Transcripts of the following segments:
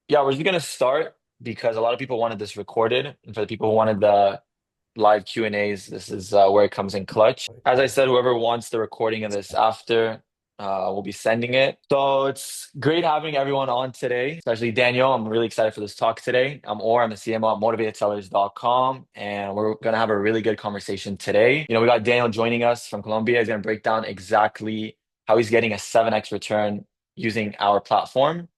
Yeah, we're just gonna start because a lot of people wanted this recorded, and for the people who wanted the live Q&As, this is where it comes in clutch. As I said, whoever wants the recording of this after, will be sending it. So it's great having everyone on today, especially Daniel. I'm really excited for this talk today. I'm the CMO at motivatedsellers.com, and we're gonna have a really good conversation today. We got Daniel joining us from Colombia. He's gonna break down exactly how he's getting a 7x return using our platform.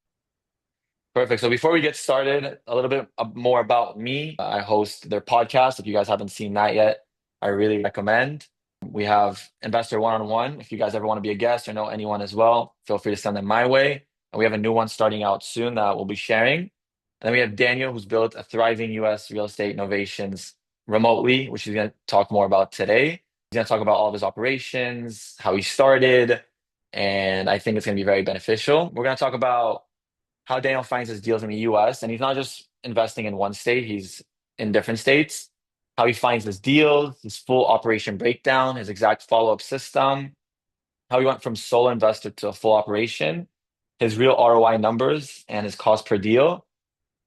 Perfect. So before we get started, a little bit more about me. I host their podcast. If you guys haven't seen that yet, I really recommend. We have Investor One-on-One. If you guys ever want to be a guest or know anyone as well, feel free to send them my way. And we have a new one starting out soon that we'll be sharing. And then we have Daniel, who's built a thriving US real estate innovations remotely, which he's going to talk more about today. He's going to talk about all of his operations, how he started, and I think it's going to be very beneficial. We're going to talk about how Daniel finds his deals in the US. And he's not just investing in one state, he's in different states. How he finds his deals, his full operation breakdown, his exact follow-up system, how he went from solo investor to a full operation, his real ROI numbers, and his cost per deal.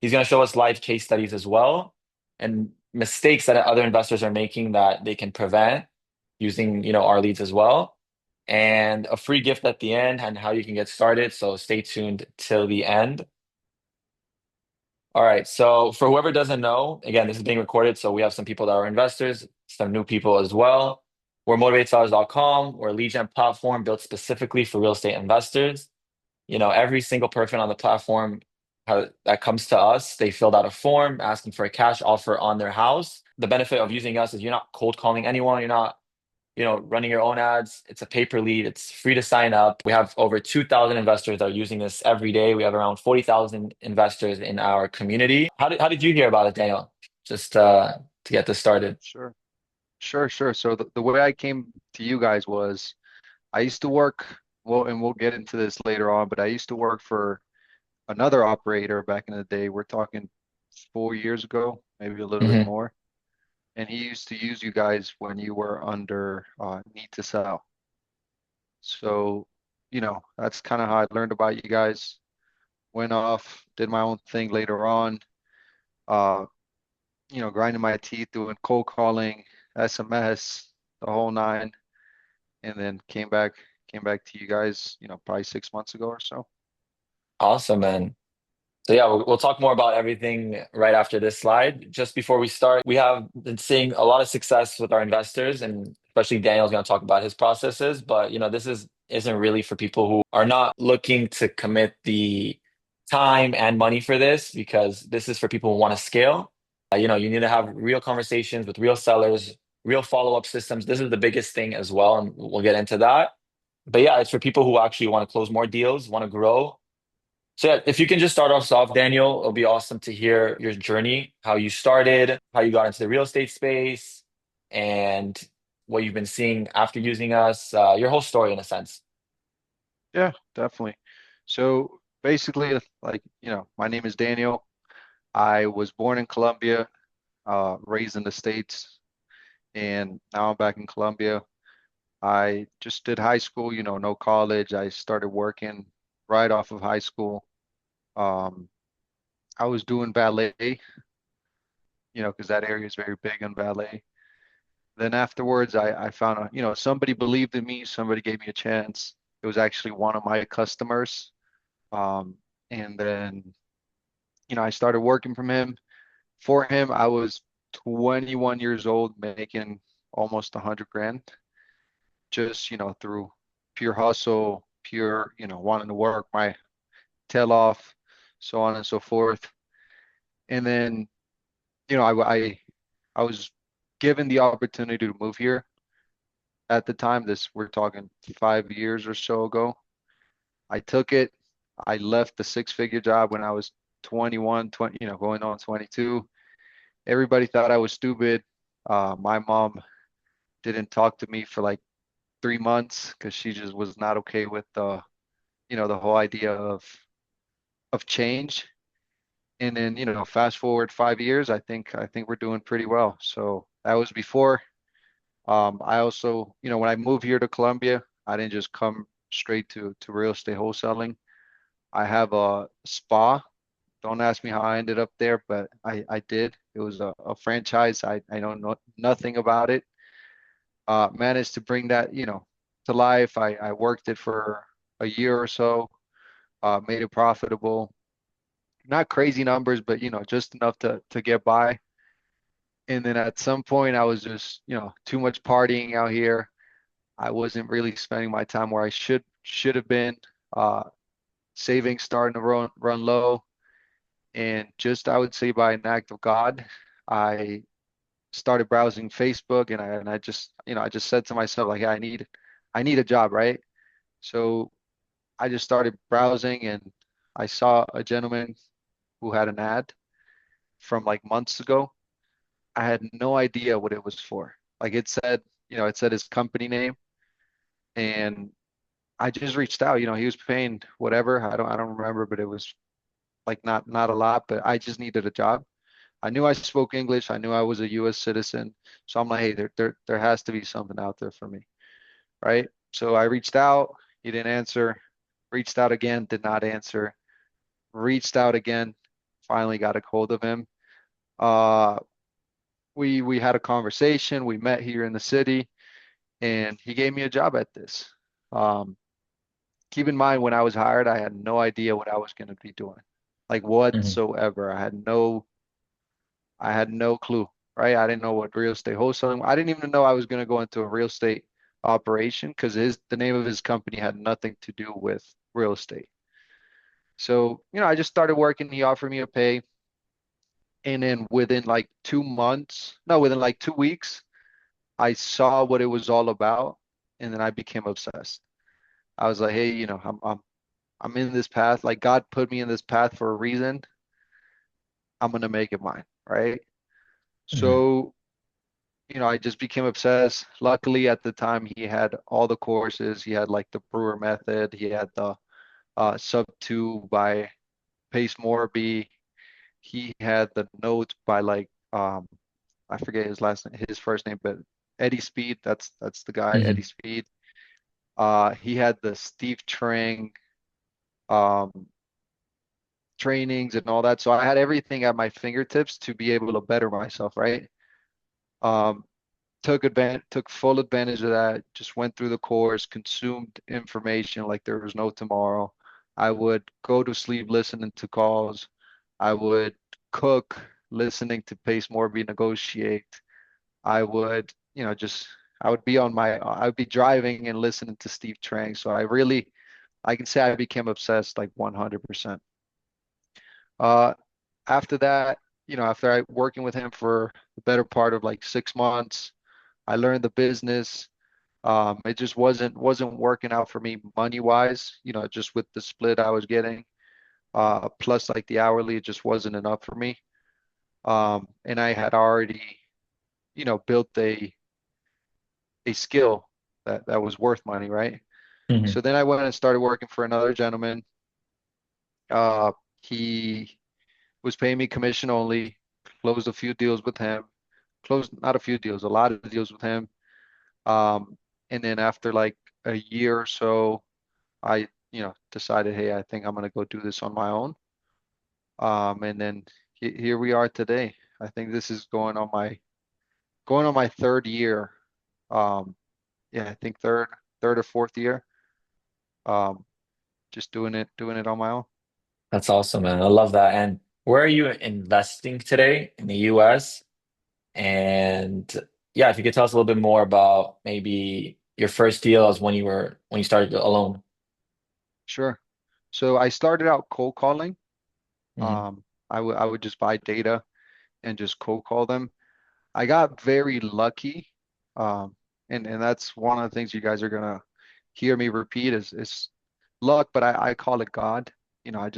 He's going to show us live case studies as well and mistakes that other investors are making that they can prevent using, our leads as well. And a free gift at the end and how you can get started. So stay tuned till the end. All right. So for whoever doesn't know, again, this is being recorded. So we have some people that are investors, some new people as well. We're motivatesellers.com. We're a lead gen platform built specifically for real estate investors. Every single person on the platform that comes to us, they filled out a form asking for a cash offer on their house. The benefit of using us is you're not cold calling anyone. You're not running your own ads. It's a pay per lead. It's free to sign up. We have over 2,000 investors that are using this every day. We have around 40,000 investors in our community. How did you hear about it, Daniel? Just to get this started. Sure, sure. So the way I came to you guys was I used to work, well, and we'll get into this later on, but I used to work for another operator back in the day. We're talking 4 years ago, maybe a little bit Hmm. more. And he used to use you guys when you were under need to sell. So, that's kind of how I learned about you guys. Went off, did my own thing later on, uh, grinding my teeth, doing cold calling, SMS, the whole nine. And then came back to you guys, probably 6 months ago or so. Awesome, man. So yeah, we'll talk more about everything right after this slide. Just before we start, we have been seeing a lot of success with our investors, and especially Daniel's going to talk about his processes. But this isn't really for people who are not looking to commit the time and money for this, because this is for people who want to scale. You need to have real conversations with real sellers, real follow-up systems. This is the biggest thing as well, and we'll get into that. But yeah, it's for people who actually want to close more deals, want to grow. So yeah, if you can just start us off, Daniel, it'll be awesome to hear your journey, how you started, how you got into the real estate space, and what you've been seeing after using us, your whole story in a sense. Yeah, definitely. So basically, like, my name is Daniel. I was born in Colombia, raised in the States, and now I'm back in Colombia. I just did high school, no college. I started working right off of high school. Um, I was doing ballet, because that area is very big on ballet. Then afterwards, I found somebody believed in me, somebody gave me a chance. It was actually one of my customers. Um, and then, I started working for him. I was 21 years old, making almost 100 grand, just, through pure hustle, pure, wanting to work my tail off, so on and so forth. And then, I was given the opportunity to move here at the time. We're talking 5 years or so ago. I took it. I left the six-figure job when I was 21, 20, going on 22. Everybody thought I was stupid. My mom didn't talk to me for like 3 months because she just was not okay with the whole idea of change. And then, fast forward 5 years, I think we're doing pretty well. So that was before. I also, when I moved here to Colombia, I didn't just come straight to real estate wholesaling. I have a spa Don't ask me how I ended up there, but I did. It was a franchise. I don't know nothing about it. Managed to bring that, to life. I worked it for a year or so, made it profitable. Not crazy numbers, but just enough to get by. And then at some point, I was just, too much partying out here. I wasn't really spending my time where I should have been. Uh, Savings starting to run low, and just I would say by an act of God, I started browsing Facebook, and I just I just said to myself like, hey, I need a job, right? So I just started browsing, and I saw a gentleman who had an ad from like months ago. I had no idea what it was for. Like it said his company name, and I just reached out. He was paying whatever. I don't remember, but it was like not a lot, but I just needed a job. I knew I spoke English. I knew I was a US citizen. So I'm like, hey, there has to be something out there for me, right? So I reached out, he didn't answer. Reached out again, did not answer. Reached out again, finally got a hold of him. Uh, we had a conversation. We met here in the city, and he gave me a job at this. Um, Keep in mind, when I was hired, I had no idea what I was going to be doing, like Hmm. whatsoever. I had no clue, right? I didn't know what real estate wholesaling. I didn't even know I was going to go into a real estate operation because the name of his company had nothing to do with real estate. So, I just started working. He offered me a pay, and then within like 2 months, no, within like 2 weeks, I saw what it was all about, and then I became obsessed. I was like, hey, I'm in this path. Like God put me in this path for a reason. I'm gonna make it mine, right? Hmm. So I just became obsessed. Luckily, at the time, he had all the courses. He had like the Brewer method. He had the Sub 2 by Pace Morby. He had the notes by like I forget his first name, but Eddie Speed. That's the guy, Eddie Hmm. Speed. He had the Steve Trang um, trainings and all that. So I had everything at my fingertips to be able to better myself, right? Um, took full advantage of that, just went through the course, consumed information like there was no tomorrow. I would go to sleep listening to calls. I would cook listening to Pace Morby negotiate. I would, just I would be driving and listening to Steve Trang. So I can say I became obsessed like 100%. Uh, After that, after I working with him for the better part of like 6 months, I learned the business. It just wasn't working out for me money wise, just with the split I was getting. Plus like the hourly, it just wasn't enough for me. And I had already, built a skill that was worth money, right? Hmm. So then I went and started working for another gentleman. Uh, he was paying me commission only, closed a few deals with him, closed not a few deals, a lot of deals with him. Um, and then after like a year or so, I, decided, hey, I think I'm gonna go do this on my own. And then here we are today. I think this is going on my third year. Um, yeah, I think third or fourth year. Um, just doing it on my own. That's awesome, man. I love that. And where are you investing today in the US? And yeah, if you could tell us a little bit more about maybe your first deal as when you started alone. Sure. So I started out cold calling. Hmm. I would just buy data and just cold call them. I got very lucky. And that's one of the things you guys are gonna hear me repeat is luck, but I call it God. I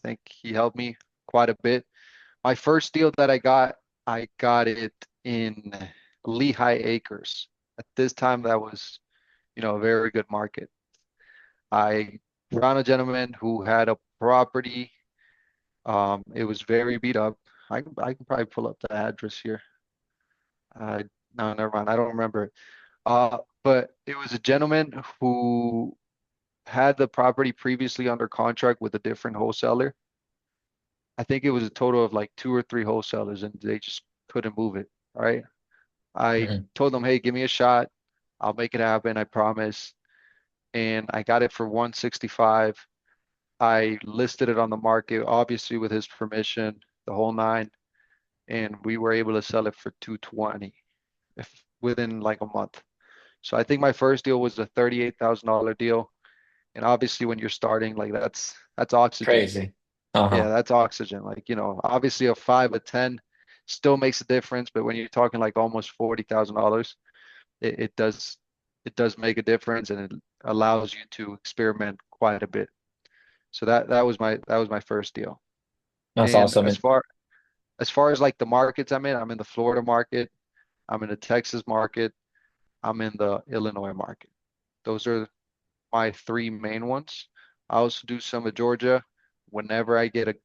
think he helped me quite a bit. My first deal that I got it in Lehigh Acres. At this time, that was, a very good market. I found a gentleman who had a property. It was very beat up. I can probably pull up the address here. Uh, no, never mind. I don't remember it. But it was a gentleman who had the property previously under contract with a different wholesaler. I think it was a total of like two or three wholesalers, and they just couldn't move it. Right. I Mhm. told them, hey, give me a shot. I'll make it happen. I promise. And I got it for 165. I listed it on the market, obviously with his permission, the whole nine, and we were able to sell it for 220 if within like a month. So I think my first deal was a $38,000 deal. And obviously when you're starting, like that's oxygen. Crazy. Yeah, Uh-huh. that's oxygen. Like, obviously a five, a 10 still makes a difference, but when you're talking like almost $40,000, it, it does it does make a difference and it allows you to experiment quite a bit. So that was my first deal. That's And awesome. as far as like the markets I'm in the Florida market, I'm in the Texas market, I'm in the Illinois market. Those are my three main ones. I also do some of Georgia whenever I get a,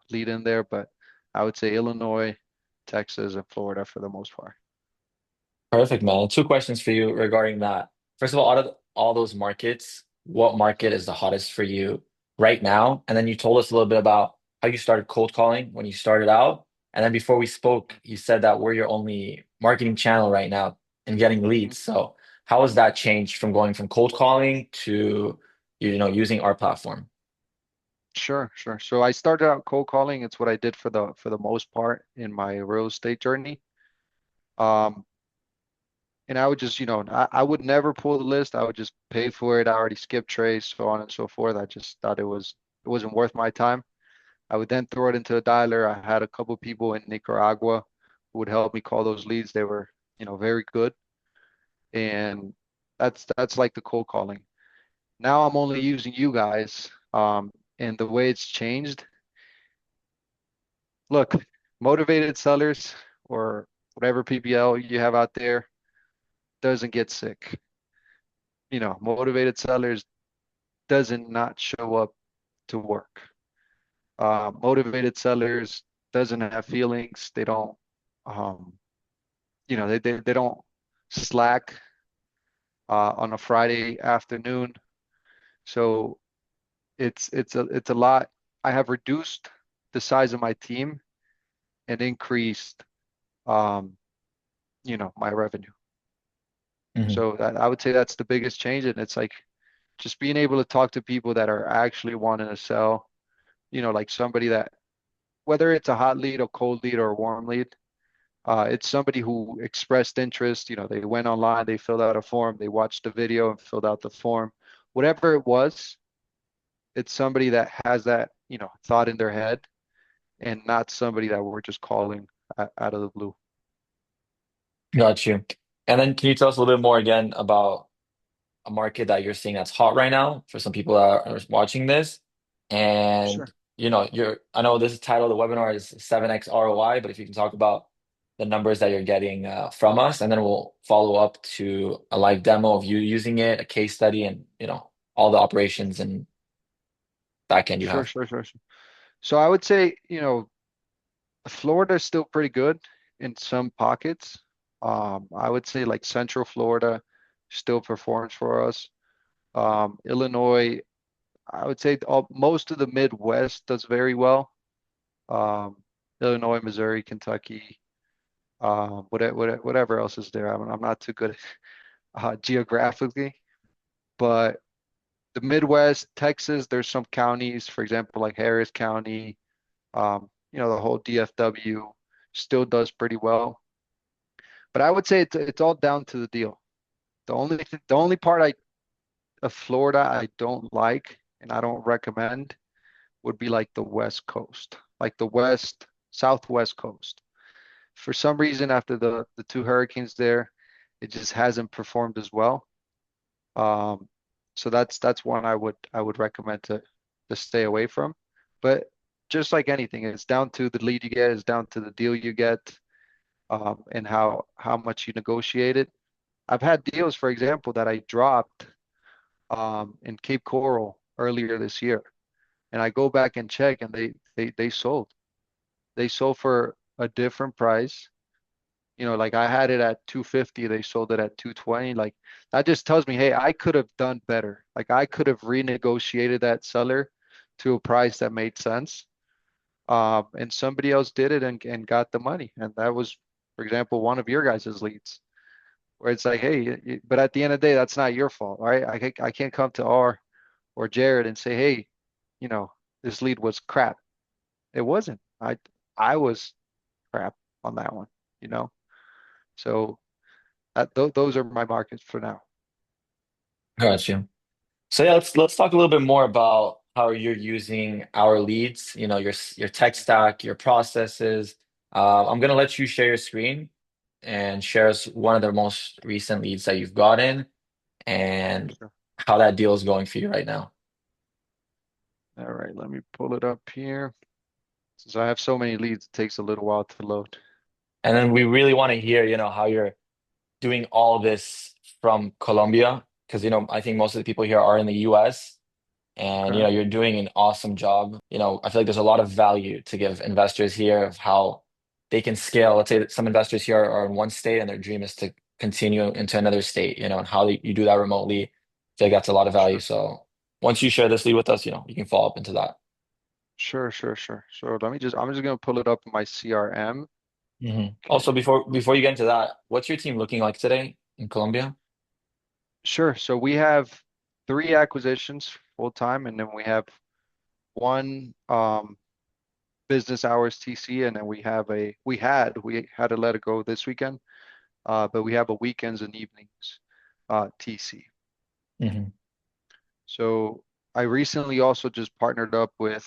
lead in there, but I would say Illinois, Texas, and Florida for the most part. Perfect, man. Two questions for you regarding that. First of all, out of all those markets, what market is the hottest for you right now? And then you told us a little bit about how you started cold calling when you started out. And then before we spoke, you said that we're your only marketing channel right now and getting Mhm. leads. So how has that changed from going from cold calling to, using our platform? Sure, sure. So I started out cold calling. It's what I did for the most part in my real estate journey. Um, and I would just, I would never pull the list. I would just pay for it. I already skipped trades, so on and so forth. I just thought it wasn't worth my time. I would then throw it into the dialer. I had a couple people in Nicaragua who would help me call those leads. They were, very good. And that's like the cold calling. Now I'm only using you guys. And the way it's changed, look, motivated sellers or whatever PPL you have out there doesn't get sick. Motivated sellers doesn't not show up to work. Motivated sellers doesn't have feelings. They don't, um, they don't slack on a Friday afternoon. So it's a lot. I have reduced the size of my team and increased, um, my revenue. Mhm. So I would say that's the biggest change, and it's like just being able to talk to people that are actually wanting to sell. Like somebody that, whether it's a hot lead, a cold lead, or a warm lead, it's somebody who expressed interest. They went online, they filled out a form, they watched the video and filled out the form. Whatever it was, it's somebody that has that, thought in their head and not somebody that we're just calling out of the blue. Got you. And then can you tell us a little bit more again about a market that you're seeing that's hot right now for some people that are watching this? And Sure. I know this title of the webinar is 7x ROI, but if you can talk about the numbers that you're getting from us, and then we'll follow up to a live demo of you using it, a case study, and all the operations and back end you Sure, have. sure, sure, sure. So I would say, Florida is still pretty good in some pockets. I would say like Central Florida still performs for us. Illinois, I would say most of the Midwest does very well. Um, Illinois, Missouri, Kentucky, whatever else is there. I'm not too good geographically, but the Midwest, Texas, there's some counties, for example, like Harris County, the whole DFW still does pretty well. But I would say it's all down to the deal. The only part of Florida I don't like and I don't recommend would be like the West Coast, like the West, Southwest coast. For some reason, after the two hurricanes there, it just hasn't performed as well. Um, so that's one I would recommend to stay away from. But just like anything, it's down to the lead you get, it's down to the deal you get, and how much you negotiate it. I've had deals, for example, that I dropped in Cape Coral earlier this year, and I go back and check, and they sold. They sold for a different price. Like I had it at 250, they sold it at 220. Like that just tells me, hey, I could have done better. Like I could have renegotiated that seller to a price that made sense. and somebody else did it and got the money. And that was, for example, one of your guys' leads, where it's like, hey, but at the end of the day, that's not your fault, right? I can't come to R or Jared and say, hey, you know, this lead was crap. It wasn't. I was crap on that one, you know. So those are my markets for now. Got you. So yeah, let's talk a little bit more about how you're using our leads, your tech stack, your processes. I'm gonna let you share your screen and share us one of the most recent leads that you've gotten and Sure. how that deal is going for you right now. All right, let me pull it up here. Since I have so many leads, it takes a little while to load. And then we really want to hear, how you're doing all this from Colombia, because I think most of the people here are in the US. And Okay. you're doing an awesome job. I feel like there's a lot of value to give investors here of how they can scale. Let's say that some investors here are in one state and their dream is to continue into another state, and how you do that remotely. I feel like that's a lot of value. Sure. So once you share this lead with us, you can follow up into that. Sure. So I'm just gonna pull it up in my CRM. Also, Okay. before you get into that, what's your team looking like today in Colombia? Sure. So we have three acquisitions full time, and then we have one business hours TC, and then we had to let it go this weekend, but we have a weekends and evenings TC. Hmm. So I recently also just partnered up with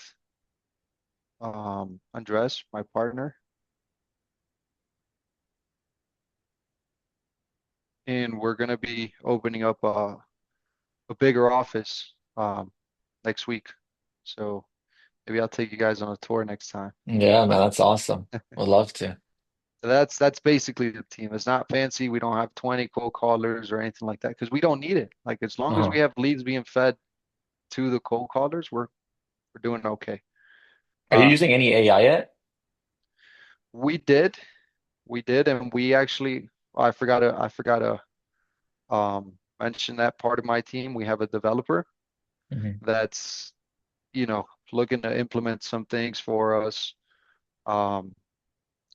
Andres, my partner, and we're gonna be opening up a bigger office next week. So maybe I'll take you guys on a tour next time. Yeah, man, that's awesome. Would love to. So that's basically the team. It's not fancy. We don't have 20 cold callers or anything like that because we don't need it. Like as long as Uh-huh. we have leads being fed to the cold callers, we're doing okay. Are you Uh, using any AI yet? we did, we did, and we actually I forgot to mention that part of my team. We have a developer Hmm. that's looking to implement some things for us um,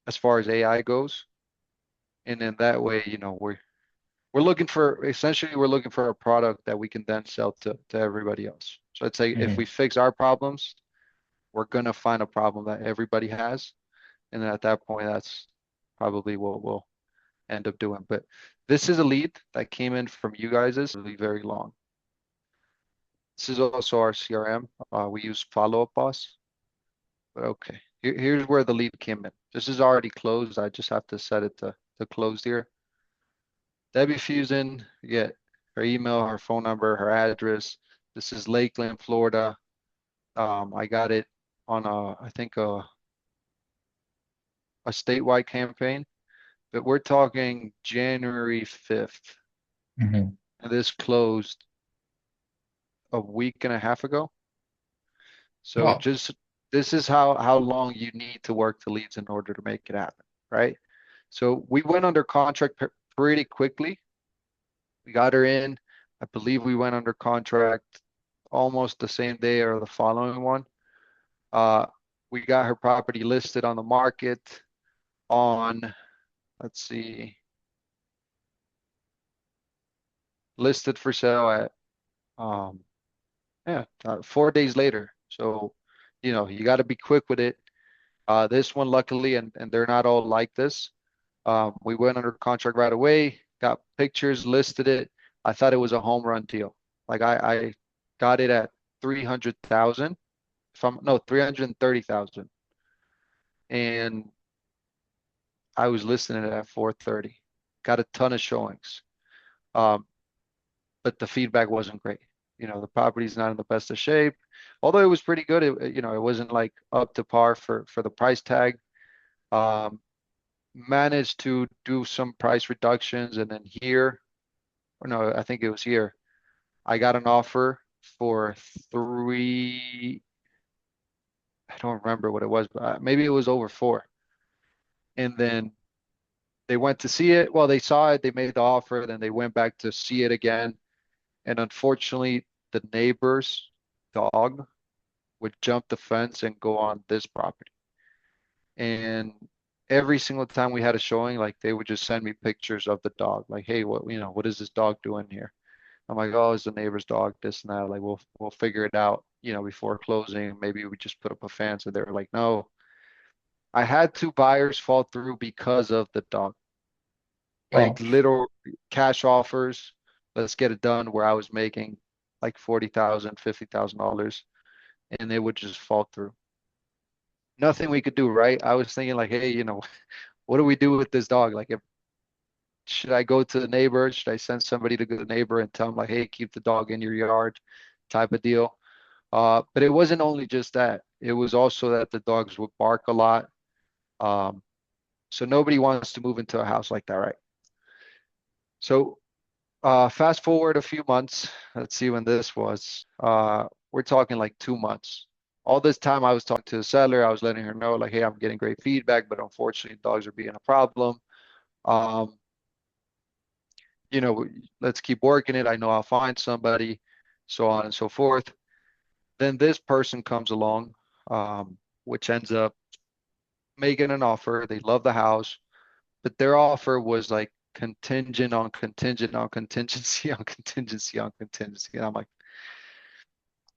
as far as AI goes, and then that way, we're looking for essentially we're looking for a product that we can then sell to everybody else. So I'd say if we Hmm. fix our problems, we're gonna find a problem that everybody has, and then at that point, that's probably what we'll end up doing. But this is a lead that came in from you guys is really very long. This is also our CRM. We use Follow Up Boss. But okay, here's where the lead came in. This is already closed. I just have to set it to closed here. Debbie Fusen, you get her email, her phone number, her address. This is Lakeland, Florida. I got it on I think a statewide campaign, but we're talking January 5th, Hmm. and this closed a week and a half ago. So Wow. just this is how long you need to work the leads in order to make it happen, right? So we went under contract pretty quickly. We got her in. I believe we went under contract almost the same day or the following one. Uh, we got her property listed on the market on, let's see, listed for sale at, um, yeah, 4 days later. So, you got to be quick with it. This one, luckily, and they're not all like this. We went under contract right away, got pictures, listed it. I thought it was a home run deal. Like I got it at 300,000. If I'm no 330,000, and I was listing it at 430. Got a ton of showings, um, but the feedback wasn't great. The property's not in the best of shape. Although it was pretty good, it wasn't like up to par for the price tag. Um, Managed to do some price reductions, and then here, or no, I think it was here. I got an offer for three. I don't remember what it was, but maybe it was over four. And then they went to see it. Well, they saw it, they made the offer, then they went back to see it again. And unfortunately, the neighbor's dog would jump the fence and go on this property. And every single time we had a showing, like they would just send me pictures of the dog. Like, hey, what is this dog doing here? I'm like, oh, it's the neighbor's dog, this and that. Like, we'll figure it out, before closing. Maybe we just put up a fence. And they were like, no. I had two buyers fall through because of the dog. Oh, Like little cash offers. Let's get it done where I was making like 40,000, $50,000, and they would just fall through. Nothing we could do, right? I was thinking like, hey, what do we do with this dog? Like, should I go to the neighbor? Should I send somebody to the neighbor and tell him like, hey, keep the dog in your yard, type of deal? But it wasn't only just that. It was also that the dogs would bark a lot. Um, so nobody wants to move into a house like that, right? So fast forward a few months. Let's see when this was. We're talking like 2 months. All this time I was talking to the seller. I was letting her know like, hey, I'm getting great feedback, but unfortunately dogs are being a problem. Um, you know, let's keep working it. I know I'll find somebody, so on and so forth. Then this person comes along, which ends up making an offer. They love the house, but their offer was like contingent on contingent on contingency on contingency on contingency. And I'm like,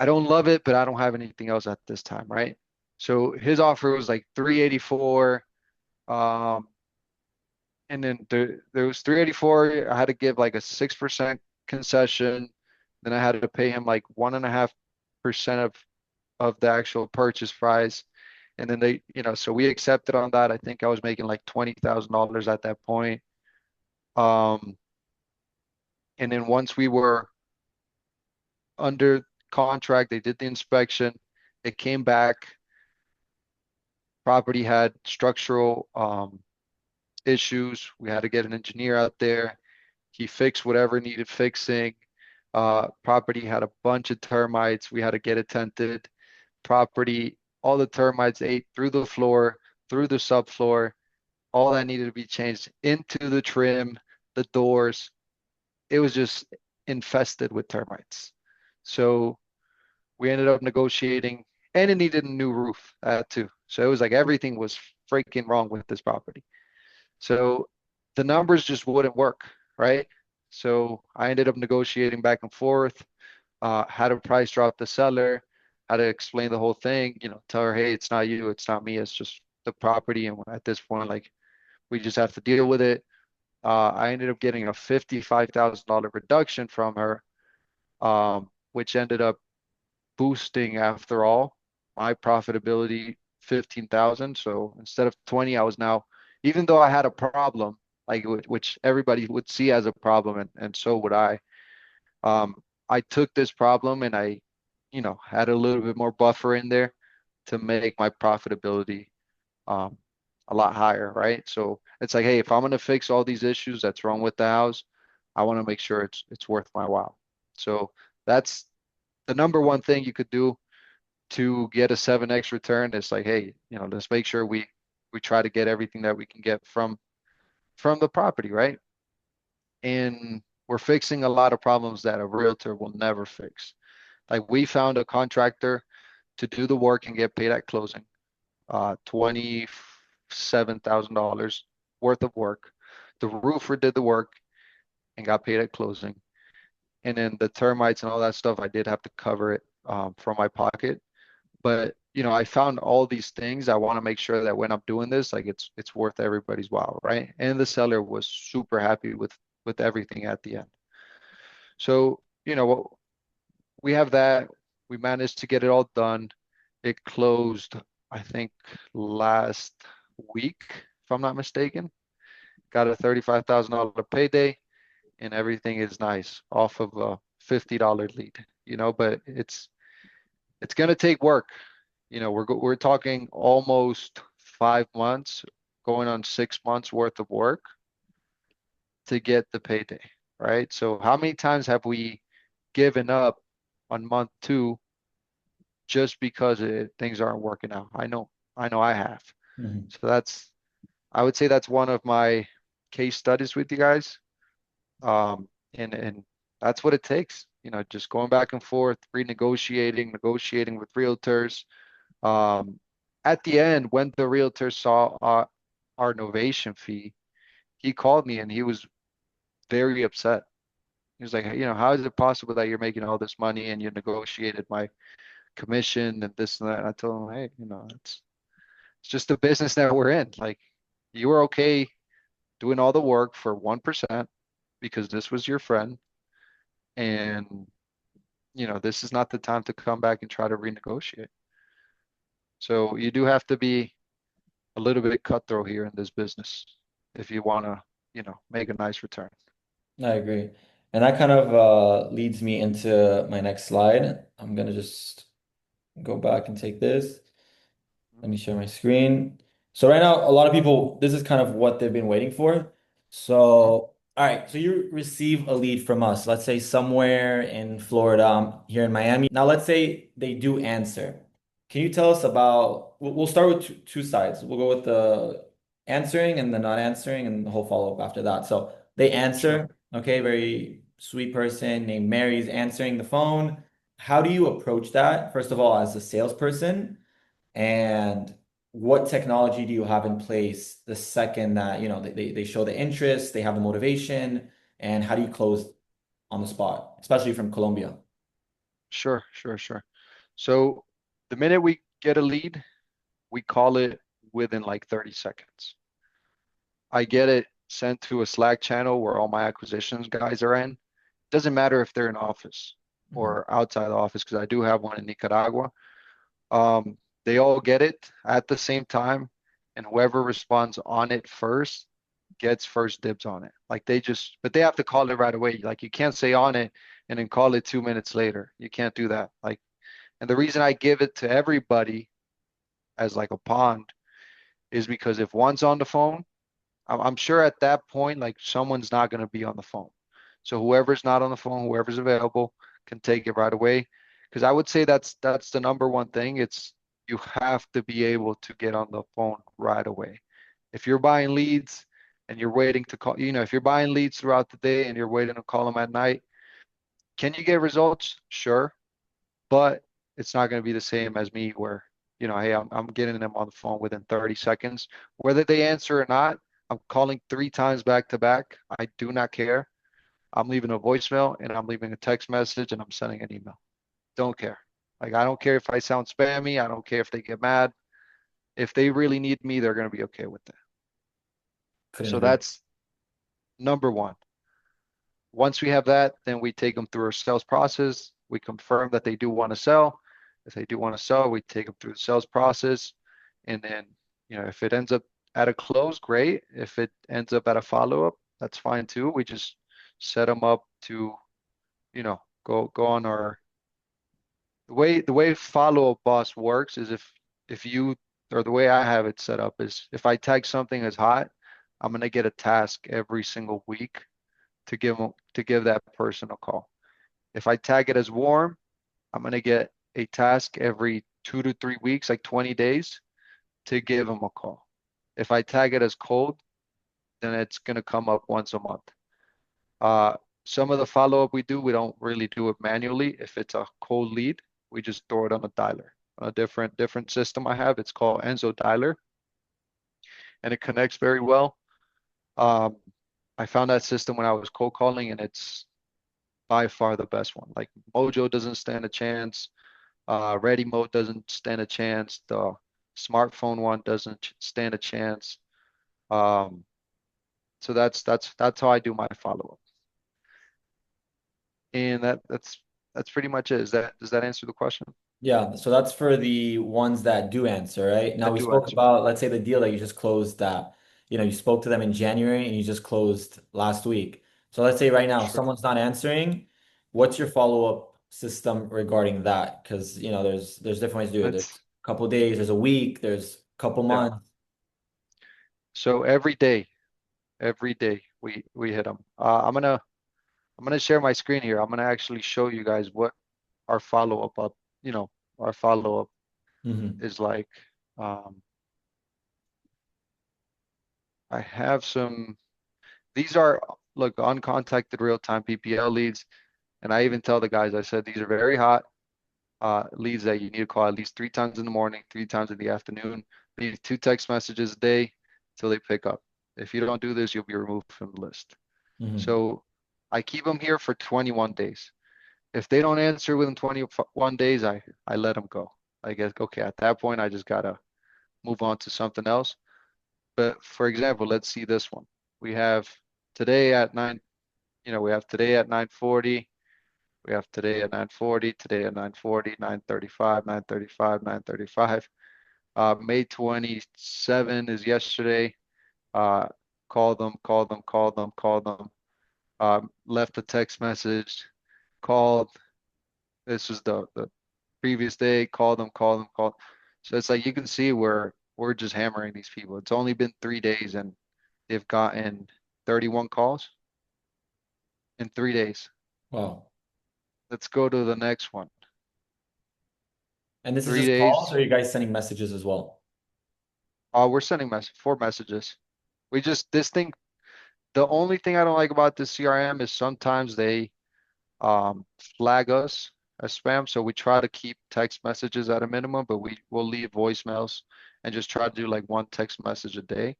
I don't love it, but I don't have anything else at this time, right? So his offer was like 384. Um, and then there was 384. I had to give like a 6% concession. Then I had to pay him like 1.5% of the actual purchase price. And then so we accepted on that. I think I was making like $20,000 at that point. Um, and then once we were under contract, they did the inspection. It came back. Property had structural issues. We had to get an engineer out there. He fixed whatever needed fixing. Property had a bunch of termites. We had to get it tented. Property, all the termites ate through the floor, through the subfloor. All that needed to be changed into the trim, the doors. It was just infested with termites. So we ended up negotiating, and it needed a new roof too. So it was like everything was freaking wrong with this property. So the numbers just wouldn't work, right? So I ended up negotiating back and forth, had a price drop the seller, had to explain the whole thing, tell her, hey, it's not you, it's not me, it's just the property. And at this point, like, we just have to deal with it. I ended up getting a $55,000 reduction from her, which ended up boosting after all my profitability 15,000. So instead of 20, I was now, even though I had a problem, like which everybody would see as a problem, and so would I. Um, I took this problem and I, had a little bit more buffer in there to make my profitability um, a lot higher, right? So it's like, hey, if I'm going to fix all these issues that's wrong with the house, I want to make sure it's worth my while. So that's the number one thing you could do to get a 7x return. Is like, hey, let's make sure we try to get everything that we can get from the property, right? And we're fixing a lot of problems that a realtor will never fix. Like, we found a contractor to do the work and get paid at closing, $27,000 worth of work. The roofer did the work and got paid at closing. And then the termites and all that stuff, I did have to cover it from my pocket. But I found all these things. I want to make sure that when I'm doing this, like, it's worth everybody's while, right? And the seller was super happy with everything at the end. So, we have that. We managed to get it all done. It closed, I think, last week, if I'm not mistaken. Got a $35,000 payday, and everything is nice off of a $50 lead, but it's gonna take work. We're talking almost 5 months, going on 6 months worth of work to get the payday, right? So how many times have we given up on month two just because things aren't working out? I know I have. mhm. So I would say that's one of my case studies with you guys. And that's what it takes, just going back and forth, renegotiating, negotiating with realtors. Um, at the end, when the realtor saw our novation fee, he called me and he was very upset. He was like, "Hey, how is it possible that you're making all this money and you negotiated my commission and this and that?" And I told him, "Hey, it's just the business that we're in. Like, you were okay doing all the work for 1% because this was your friend, and this is not the time to come back and try to renegotiate." So you do have to be a little bit cutthroat here in this business if you want to, make a nice return. I agree. And that kind of leads me into my next slide. I'm gonna just go back and take this. Let me share my screen. So right now, a lot of people, this is kind of what they've been waiting for. So, Mhm. all right, so you receive a lead from us, let's say somewhere in Florida, here in Miami. Now, let's say they do answer. Can you tell us about, we'll start with two sides. We'll go with the answering and the not answering and the whole follow-up after that. So they Sure. answer, okay, very sweet person named Mary's answering the phone. How do you approach that, first of all, as a salesperson? And what technology do you have in place the second that, they show the interest, they have the motivation, and how do you close on the spot, especially from Colombia? Sure, sure, sure. So the minute we get a lead, we call it within like 30 seconds. I get it sent to a Slack channel where all my acquisitions guys are in. Doesn't matter if they're in office Mhm. or outside the office because I do have one in Nicaragua. They all get it at the same time, and whoever responds on it first gets first dibs on it. Like but they have to call it right away. Like you can't say on it and then call it 2 minutes later. You can't do that. Like, and the reason I give it to everybody as like a pond is because if one's on the phone, I'm sure at that point, like someone's not going to be on the phone. So whoever's not on the phone, whoever's available can take it right away. Because I would say that's the number one thing. It's you have to be able to get on the phone right away. If you're buying leads and you're waiting to call, if you're buying leads throughout the day and you're waiting to call them at night, can you get results? Sure, but it's not going to be the same as me where, hey, I'm getting them on the phone within 30 seconds. Whether they answer or not, I'm calling 3 times back to back. I do not care. I'm leaving a voicemail and I'm leaving a text message and I'm sending an email. Don't care. Like, I don't care if I sound spammy. I don't care if they get mad. If they really need me, they're going to be okay with that. Couldn't So agree. that's number one. Once we have that, then we take them through our sales process. We confirm that they do want to sell. If they do want to sell, we take them through the sales process. And then, if it ends up at a close, great. If it ends up at a follow-up, that's fine too. We just set them up to, go on our the way follow-up boss works is if you or the way I have it set up is if I tag something as hot, I'm gonna get a task every single week to give that person a call. If I tag it as warm, I'm gonna get a task every 2 to 3 weeks, like 20 days, to give them a call. If I tag it as cold, then it's gonna come up once a month. Uh, some of the follow-up we do, we don't really do it manually. If it's a cold lead, we just throw it on a dialer. A different system I have, it's called Enzo Dialer, and it connects very well. Um, I found that system when I was cold calling, and it's by far the best one. Like Mojo doesn't stand a chance. Ready Mode doesn't stand a chance. The smartphone one doesn't stand a chance. Um, so that's how I do my follow-up. And that's pretty much it. Does that answer the question? Yeah, so that's for the ones that do answer, right? Now That we do spoke answer. about, let's say the deal that you just closed that, you spoke to them in January and you just closed last week. So let's say right now Sure. someone's not answering, what's your follow-up system regarding that? Because, there's different ways to do it. There's That's a couple days, there's a week, there's a couple yeah. months. So every day we hit them. I'm gonna share my screen here. I'm gonna actually show you guys what our you know, our follow-up Hmm. is like. Um, I have some. These are look uncontacted real-time PPL leads, and I even tell the guys I said these are very hot. leads that you need to call at least 3 times in the morning, 3 times in the afternoon. Leave 2 text messages a day till they pick up. If you don't do this, you'll be removed from the list. Hmm. So I keep them here for 21 days. If they don't answer within 21 days, I let them go. I guess, okay, at that point, I just gotta move on to something else. But for example, let's see this one. We have today at 9, we have today at 9:40. We have today at 9:40, today at 9:40, 9:35, 9:35, 9:35. May 27 is yesterday. Uh, called them, called them, called them, called them. Left a text message, called. This was the previous day, called them, called them, called. So it's like you can see where we're just hammering these people. It's only been 3 days and they've gotten 31 calls in 3 days. Wow. Let's go to the next one. And this is Three just calls, or days. are you guys sending messages as well? We're sending 4 messages. We just this thing. The only thing I don't like about this CRM is sometimes they flag us as spam. So we try to keep text messages at a minimum, but we will leave voicemails and just try to do like one text message a day.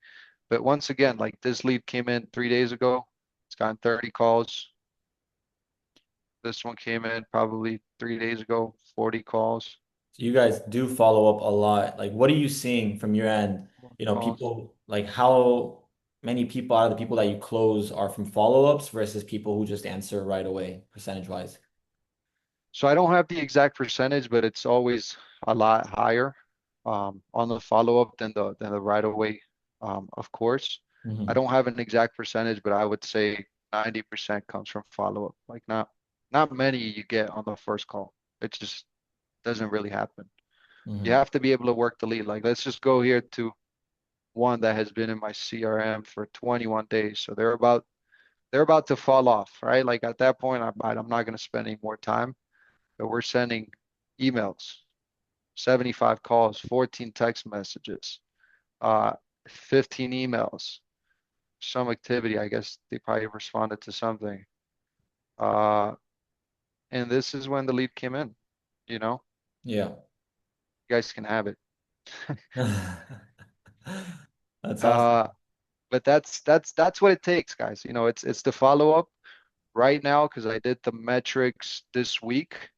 But once again, like this lead came in 3 days ago. It's gotten 30 calls. This one came in probably 3 days ago, 40 calls. So you guys do follow up a lot. Like, what are you seeing from your end? Calls. People, like how many people out of the people that you close are from follow-ups versus people who just answer right away, percentage-wise? So I don't have the exact percentage, but it's always a lot higher on the follow-up than the right away, of course. I Hmm. don't have an exact percentage, but I would say 90% comes from follow-up. Like not many you get on the first call. It just doesn't really happen. You Hmm. have to be able to work the lead. Like let's just go here to one that has been in my CRM for 21 days. So they're about to fall off, right? Like at that point, I'm not going to spend any more time. But we're sending emails, 75 calls, 14 text messages, uh, 15 emails, some activity. I guess they probably responded to something. Uh, and this is when the lead came in, you know, Yeah. you guys can have it. That's awesome. Uh, but that's what it takes, guys. It's the follow up right now because I did the metrics this week.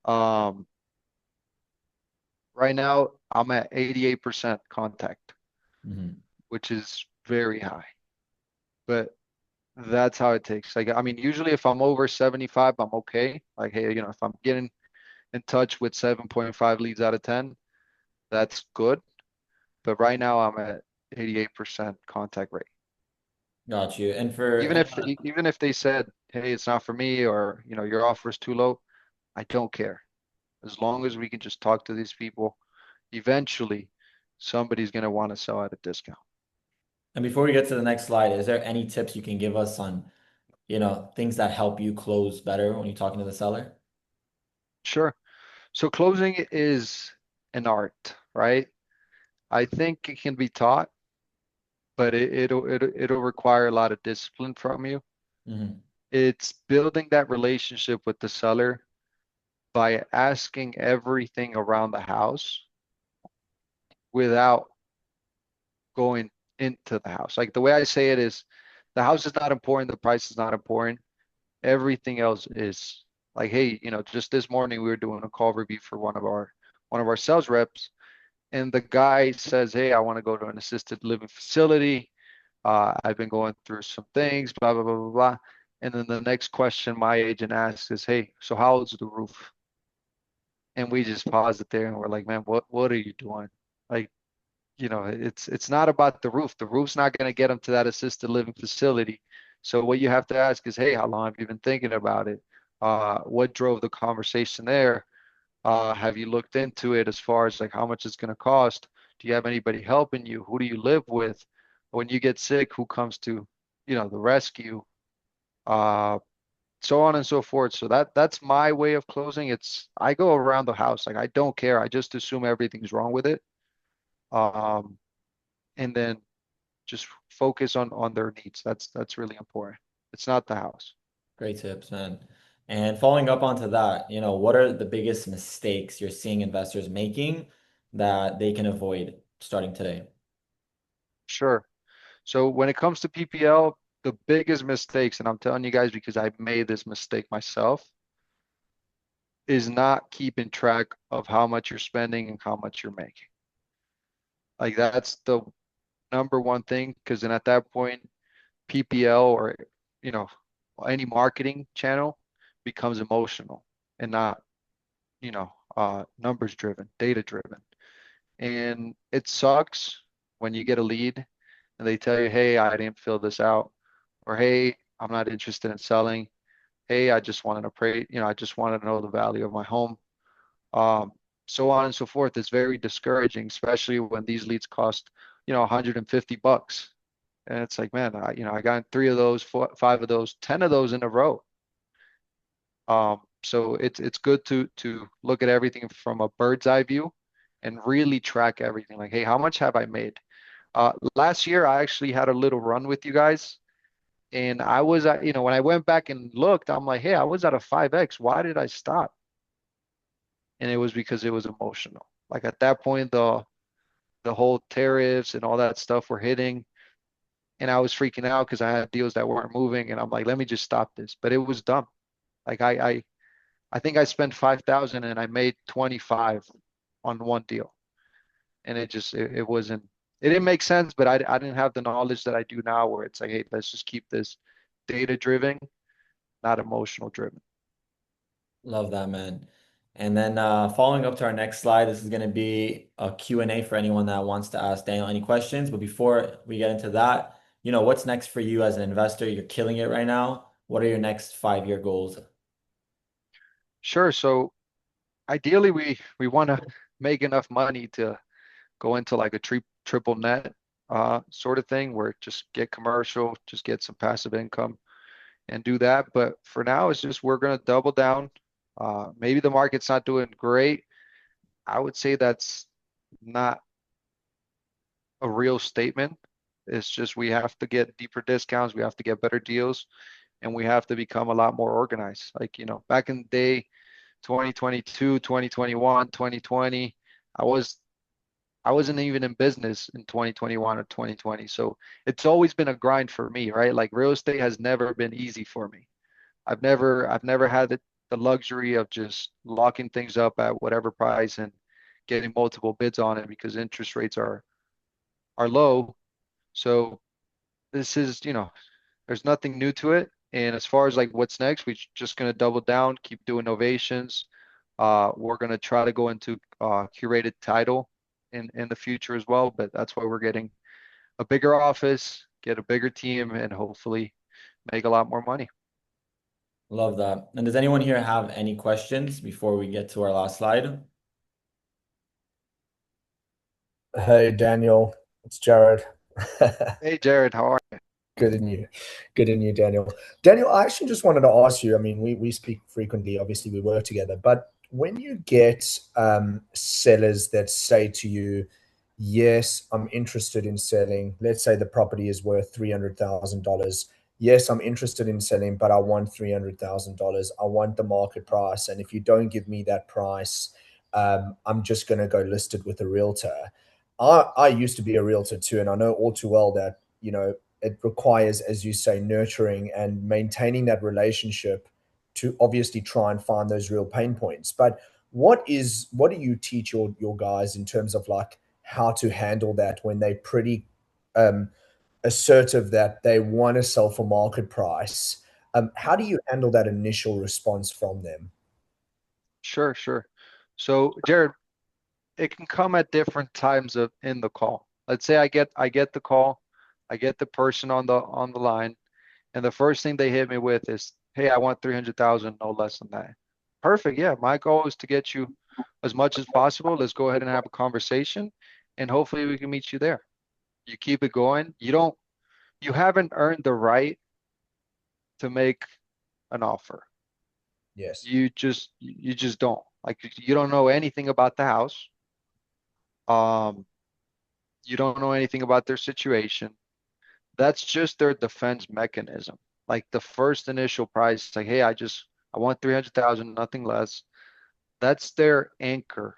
Um, right now I'm at 88% contact, Hmm. which is very high. But that's how it takes. Like, I mean, usually if I'm over 75, I'm okay. Like, hey, if I'm getting in touch with 7.5 leads out of 10, that's good. But right now I'm at 88% contact rate. Got you. And for Even and if even if they said, hey, it's not for me or, your offer is too low, I don't care. As long as we can just talk to these people, eventually somebody's going to want to sell at a discount. and before we get to the next slide, is there any tips you can give us on, things that help you close better when you're talking to the seller? Sure. So closing is an art, right? I think it can be taught, but it'll require a lot of discipline from you. Hmm. It's building that relationship with the seller by asking everything around the house without going into the house. Like the way I say it is the house is not important, the price is not important. Everything else is like, hey, just this morning we were doing a call review for one of our sales reps, and the guy says, hey, I want to go to an assisted living facility. I've been going through some things, blah, blah, blah, blah, blah. And then the next question my agent asks is, hey, so how old's the roof? And we just pause it there and we're like, man, what are you doing? Like, it's not about the roof. The roof's not going to get them to that assisted living facility. So what you have to ask is, hey, how long have you been thinking about it? What drove the conversation there? Have you looked into it as far as like how much it's going to cost? Do you have anybody helping you? Who do you live with? When you get sick, who comes to, the rescue? Uh, so on and so forth. So that's my way of closing. I go around the house. Like I don't care. I just assume everything's wrong with it. Um, and then just focus on their needs. That's really important. It's not the house. Great tips, man. And following up onto that, what are the biggest mistakes you're seeing investors making that they can avoid starting today? Sure. So when it comes to PPL, the biggest mistakes, and I'm telling you guys because I made this mistake myself, is not keeping track of how much you're spending and how much you're making. Like that's the number one thing, because then at that point, PPL or you know any marketing channel becomes emotional and not numbers driven, data driven. And it sucks when you get a lead and they tell you, hey, I didn't fill this out, or hey, I'm not interested in selling. Hey, I just wanted to pray, I just wanted to know the value of my home. Um, so on and so forth. It's very discouraging, especially when these leads cost, $150. And it's like, man, I got three of those, four, five of those, 10 of those in a row. So it's good to look at everything from a bird's eye view and really track everything. Like, hey, how much have I made? Last year, I actually had a little run with you guys, and I was at, when I went back and looked, I'm like, hey, I was at a 5x. Why did I stop? And it was because it was emotional. Like at that point, the whole tariffs and all that stuff were hitting, and I was freaking out because I had deals that weren't moving, and I'm like, let me just stop this. But it was dumb. Like I think I spent 5,000 and I made 25 on one deal. And it wasn't, it didn't make sense, but I didn't have the knowledge that I do now where it's like, hey, let's just keep this data driven, not emotional driven. Love that, man. And then following up to our next slide, this is going to be a Q&A for anyone that wants to ask Daniel any questions. But before we get into that, what's next for you as an investor? You're killing it right now. What are your next 5-year goals? Sure. So ideally we want to make enough money to go into like a triple net sort of thing where just get commercial, just get some passive income and do that. But for now, it's just we're going to double down. Maybe the market's not doing great. I would say that's not a real statement. It's just we have to get deeper discounts, we have to get better deals, and we have to become a lot more organized. Like, back in the day, 2022, 2021, 2020, I was I wasn't even in business in 2021 or 2020. So it's always been a grind for me, right? Like real estate has never been easy for me. I've never had the luxury of just locking things up at whatever price and getting multiple bids on it because interest rates are low. So this is, there's nothing new to it. And as far as like what's next, we're just gonna double down, keep doing innovations. We're gonna try to go into curated title in the future as well, but that's why we're getting a bigger office, get a bigger team, and hopefully make a lot more money. Love that. And does anyone here have any questions before we get to our last slide? Hey Daniel, it's Jared. Hey Jared, how are you? Good in you. Good in you, Daniel. Daniel, I actually just wanted to ask you. I mean, we speak frequently, obviously we work together, but when you get sellers that say to you, yes, I'm interested in selling, let's say the property is worth $300,000. Yes, I'm interested in selling, but I want $300,000. I want the market price. And if you don't give me that price, I'm just going to go list it with a realtor. I used to be a realtor too, and I know all too well that, it requires, as you say, nurturing and maintaining that relationship to obviously try and find those real pain points. But what do you teach your guys in terms of like how to handle that when they're pretty um, assertive that they want to sell for market price? How do you handle that initial response from them? Sure, sure. So Jared, it can come at different times of in the call. Let's say I get the call, I get the person on the line, and the first thing they hit me with is, "Hey, I want 300,000, no less than that." Perfect. Yeah, my goal is to get you as much as possible. Let's go ahead and have a conversation, and hopefully we can meet you there. You keep it going. You haven't earned the right to make an offer. Yes. You just don't. Like you don't know anything about the house. Um, you don't know anything about their situation. That's just their defense mechanism. Like the first initial price, like, hey, I want 300,000, nothing less. That's their anchor.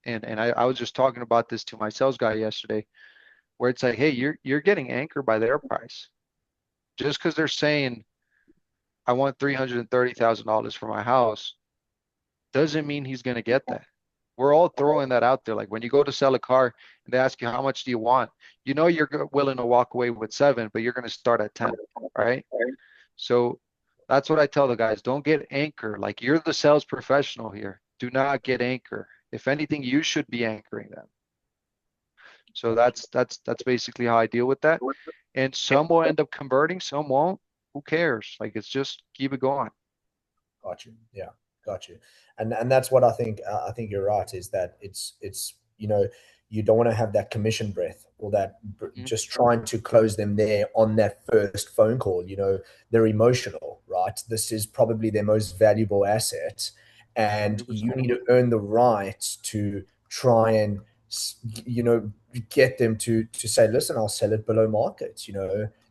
And I was just talking about this to my sales guy yesterday, where it's like, hey, you're getting anchored by their price. Just because they're saying I want $330,000 for my house doesn't mean he's gonna get that. We're all throwing that out there. Like when you go to sell a car and they ask you how much do you want, you know you're willing to walk away with 7, but you're gonna start at 10, right? So that's what I tell the guys. Don't get anchor. Like you're the sales professional here. Do not get anchor. If anything, you should be anchoring them. So that's basically how I deal with that. And some will end up converting, some won't. Who cares? Like it's just keep it going. Got you. Yeah, got you. And that's what I think. I think you're right. Is that it's you don't want to have that commission breath or that Mhm. just trying to close them there on that first phone call. They're emotional, right? This is probably their most valuable asset, and you 100%. need to earn the right to try and you know get them to say, listen, I'll sell it below market.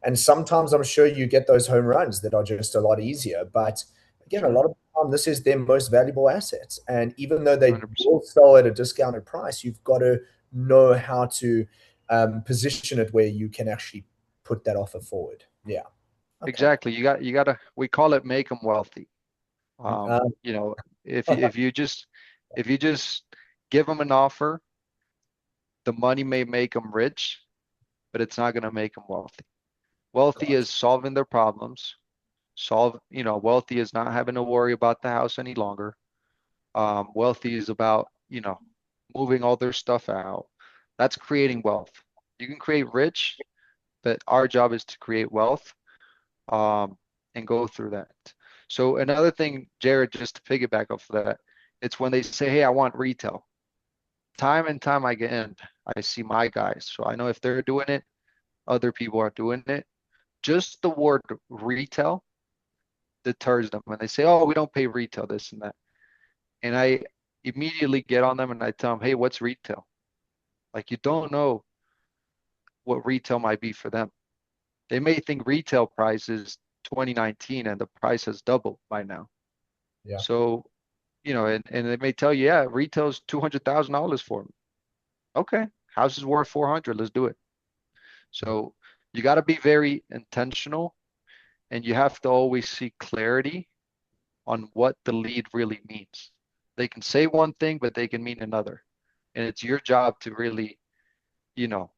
And sometimes I'm sure you get those home runs that are just a lot easier, but again, a Sure. lot of the time, this is their most valuable assets. And even though they 100%. will sell at a discounted price, you've got to know how to position it where you can actually put that offer forward. Yeah. Okay. Exactly. You gotta we call it make them wealthy. Um, You know, if you just give them an offer, the money may make them rich, but it's not gonna make them wealthy. Wealthy is gotcha. solving their problems. Wealthy is not having to worry about the house any longer. Wealthy is about, moving all their stuff out. That's creating wealth. You can create rich, but our job is to create wealth, um, and go through that. So another thing, Jared, just to piggyback off of that, it's when they say, hey, I want retail. Time and time again, I see my guys. So I know if they're doing it, other people are doing it. Just the word retail deters them when they say, oh, we don't pay retail, this and that. And I immediately get on them and I tell them, hey, what's retail? Like you don't know what retail might be for them. They may think retail price is 2019 and the price has doubled by now. Yeah. So, and they may tell you, yeah, retail's $200,000 for me. Okay, house is worth 400. Let's do it. So you got to be very intentional and you have to always seek clarity on what the lead really means. They can say one thing, but they can mean another. And it's your job to really, you know,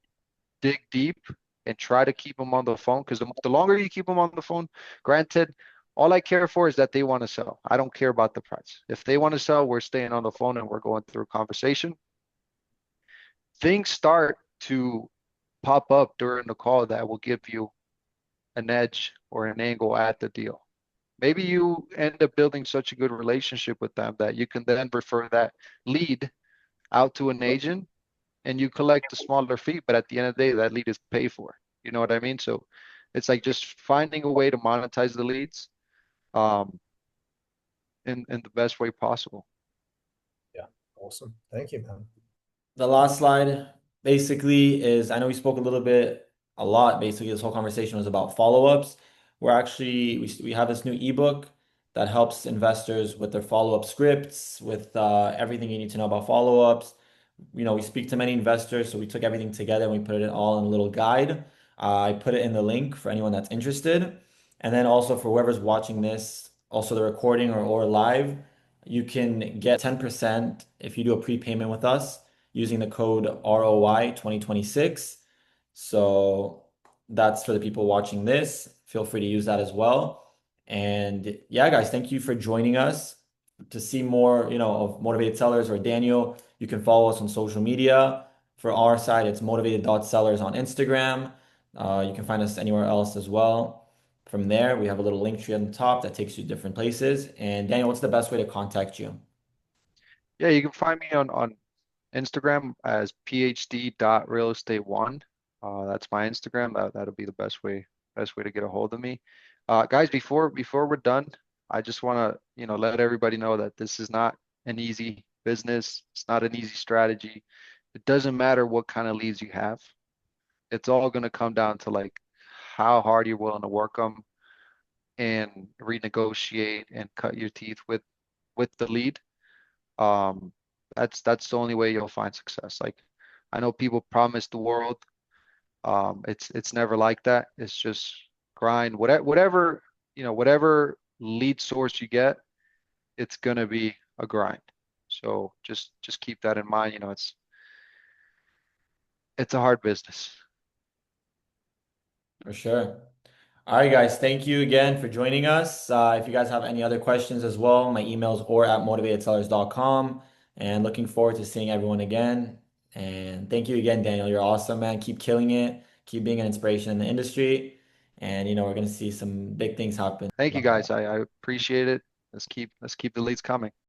dig deep and try to keep them on the phone. Because the longer you keep them on the phone, granted, all I care for is that they want to sell. I don't care about the price. If they want to sell, we're staying on the phone and we're going through a conversation. Things start to pop up during the call that will give you an edge or an angle at the deal. Maybe you end up building such a good relationship with them that you can then refer that lead out to an agent and you collect a smaller fee, but at the end of the day, that lead is paid for. You know what I mean? So it's like just finding a way to monetize the leads, um, in the best way possible. Yeah. Awesome. Thank you, man. The last slide basically is, I know we spoke a lot, basically this whole conversation was about follow-ups. We have this new ebook that helps investors with their follow-up scripts, with everything you need to know about follow-ups. We speak to many investors, so we took everything together and we put it all in a little guide. I put it in the link for anyone that's interested. And then also for whoever's watching this, also the recording or live, you can get 10% if you do a prepayment with us using the code ROI 2026. So that's for the people watching this. Feel free to use that as well. And yeah, guys, thank you for joining us. To see more, of Motivated Sellers or Daniel, you can follow us on social media. For our side, it's motivated.sellers on Instagram. You can find us anywhere else as well. From there, we have a little link tree on the top that takes you to different places. And Daniel, what's the best way to contact you? Yeah, you can find me on Instagram as phd.realestate1. That's my Instagram. That'll be the best way to get a hold of me. Guys, before we're done, I just want to, let everybody know that this is not an easy business. It's not an easy strategy. It doesn't matter what kind of leads you have. It's all going to come down to like how hard you're willing to work them and renegotiate and cut your teeth with the lead. That's the only way you'll find success. Like, I know people promise the world. It's never like that. It's just grind. Whatever, whatever lead source you get, it's gonna be a grind. So just keep that in mind. It's a hard business. For sure. All right, guys. Thank you again for joining us. If you guys have any other questions as well, my email's or@motivatedsellers.com. And looking forward to seeing everyone again. And thank you again, Daniel. You're awesome, man. Keep killing it. Keep being an inspiration in the industry. And we're gonna see some big things happen. Thank you Love that. guys. I appreciate it. Let's keep the leads coming.